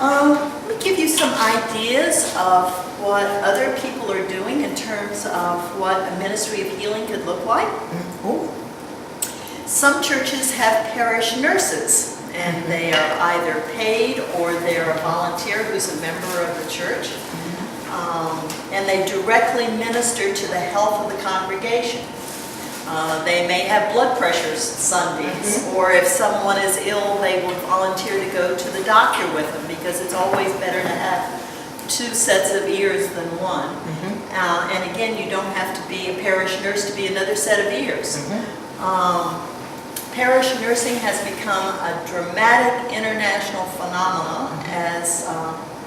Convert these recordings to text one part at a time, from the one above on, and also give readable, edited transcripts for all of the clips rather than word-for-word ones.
Let me give you some ideas of what other people are doing in terms of what a ministry of healing could look like. Some churches have parish nurses, and they are either paid or they're a volunteer who's a member of the church. And they directly minister to the health of the congregation. They may have blood pressures Sundays, or if someone is ill, they will volunteer to go to the doctor with them, because it's always better to have two sets of ears than one. And again, you don't have to be a parish nurse to be another set of ears. Parish nursing has become a dramatic international phenomenon as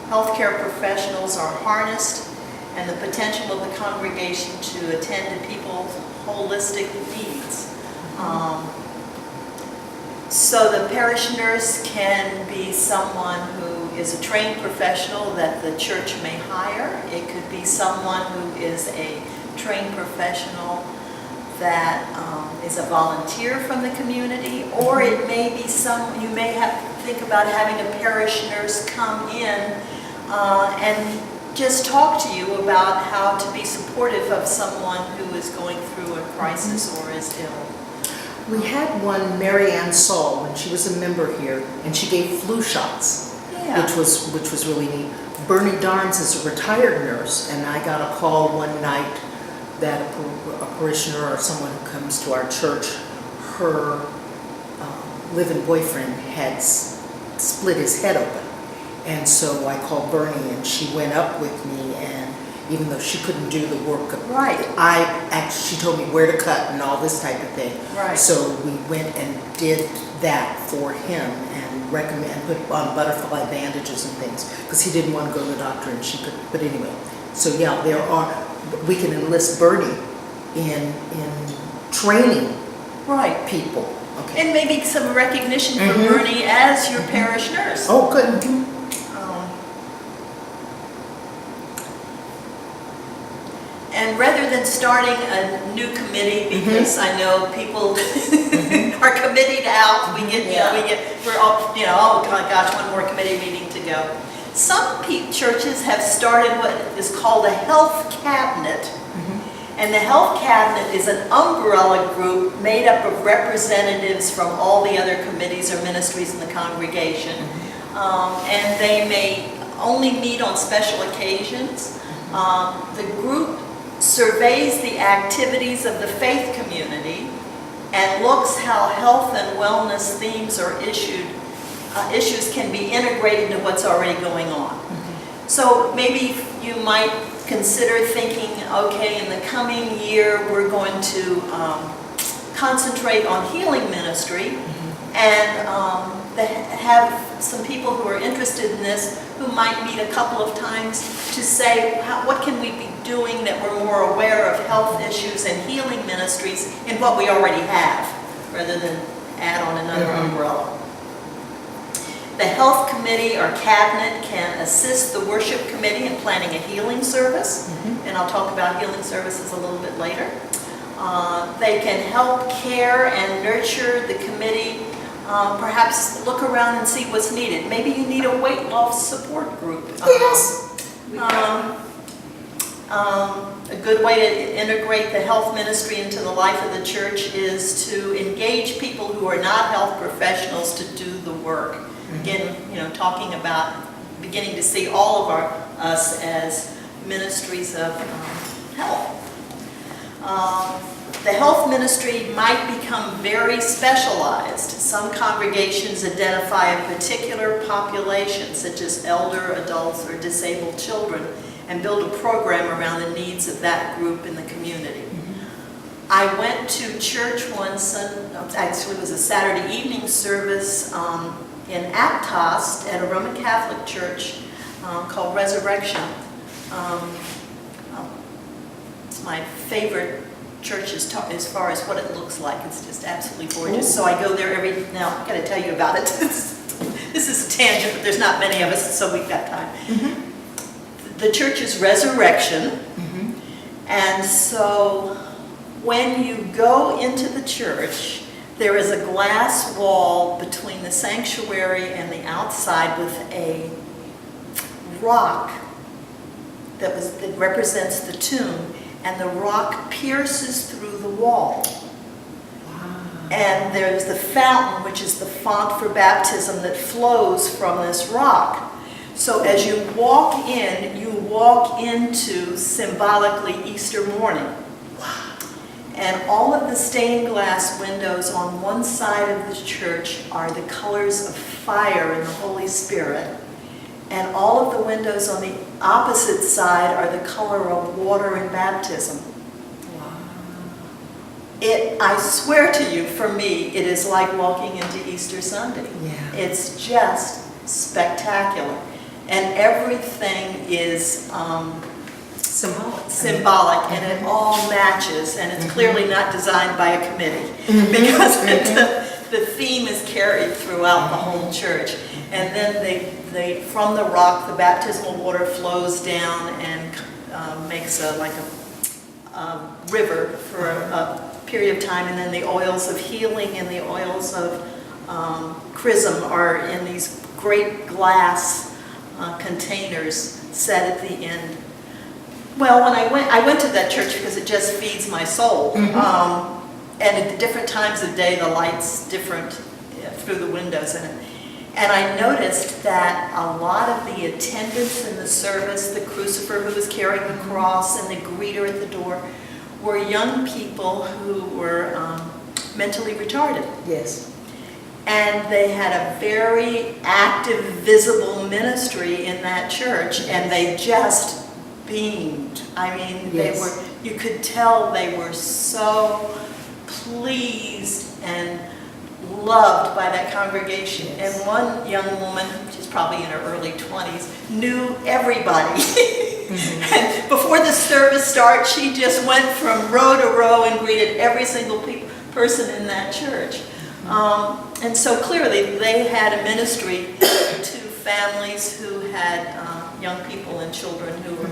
healthcare professionals are harnessed and the potential of the congregation to attend to people's holistic needs. So the parish nurse can be someone who is a trained professional that the church may hire. It could be someone who is a trained professional that is a volunteer from the community, or it may be you may have to think about having a parish nurse come in and just talk to you about how to be supportive of someone who is going through a crisis or is ill. We had one, Mary Ann Saul, when she was a member here, and she gave flu shots, which was really neat. Bernie Darnes is a retired nurse, and I got a call one night that a parishioner or someone who comes to our church, her live-in boyfriend had split his head open. And so I called Bernie, and she went up with me, and even though she couldn't do the work, she told me where to cut and all this type of thing. So we went and did that for him and put on butterfly bandages and things, because he didn't want to go to the doctor and she couldn't. But anyway, so yeah, we can enlist Bernie in training people. Okay. And maybe some recognition for Bernie as your parish nurse. Oh, good. And rather than starting a new committee, because I know people are committed out, we're all, oh gosh, one more committee meeting to go. Some churches have started what is called a health cabinet. And the health cabinet is an umbrella group made up of representatives from all the other committees or ministries in the congregation. And they may only meet on special occasions. The group surveys the activities of the faith community and looks how health and wellness themes or issues can be integrated into what's already going on. So maybe you might consider thinking, okay, in the coming year we're going to concentrate on healing ministry and have some people who are interested in this who might meet a couple of times to say, what can we be doing that we're more aware of health issues and healing ministries in what we already have, rather than add on another umbrella. The health committee or cabinet can assist the worship committee in planning a healing service, and I'll talk about healing services a little bit later. They can help care and nurture the committee, perhaps look around and see what's needed. Maybe you need a weight loss support group. Yes. A good way to integrate the health ministry into the life of the church is to engage people who are not health professionals to do the work. Again, talking about beginning to see all of us as ministries of health. The health ministry might become very specialized. Some congregations identify a particular population, such as elder adults or disabled children, and build a program around the needs of that group in the community. I went to church one Sunday, actually it was a Saturday evening service in Aptos at a Roman Catholic church called Resurrection. It's my favorite church as far as what it looks like. It's just absolutely gorgeous. So I go there now I've got to tell you about it. This is a tangent, but there's not many of us, so we've got time. The church is Resurrection, and so when you go into the church, there is a glass wall between the sanctuary and the outside with a rock that represents the tomb, and the rock pierces through the wall. And there's the fountain, which is the font for baptism that flows from this rock. So as you walk into symbolically Easter morning. And all of the stained glass windows on one side of the church are the colors of fire and the Holy Spirit. And all of the windows on the opposite side are the color of water and baptism. I swear to you, for me, it is like walking into Easter Sunday. Yeah. It's just spectacular. And everything is symbolic, and it all matches, and it's clearly not designed by a committee, because the theme is carried throughout the whole church. And then they from the rock, the baptismal water flows down and makes a river for a period of time, and then the oils of healing and the oils of chrism are in these great glass containers set at the end. Well, when I went to that church because it just feeds my soul. And at different times of day, the light's different through the windows in it. And I noticed that a lot of the attendants in the service, the crucifer who was carrying the cross and the greeter at the door, were young people who were mentally retarded. Yes. And they had a very active, visible ministry in that church, and they just beamed. I mean, Yes. you could tell they were so pleased and loved by that congregation. Yes. And one young woman, she's probably in her early 20s, knew everybody. And before the service started, she just went from row to row and greeted every single person in that church. And so clearly they had a ministry to families who had young people and children who were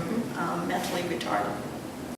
mentally retarded.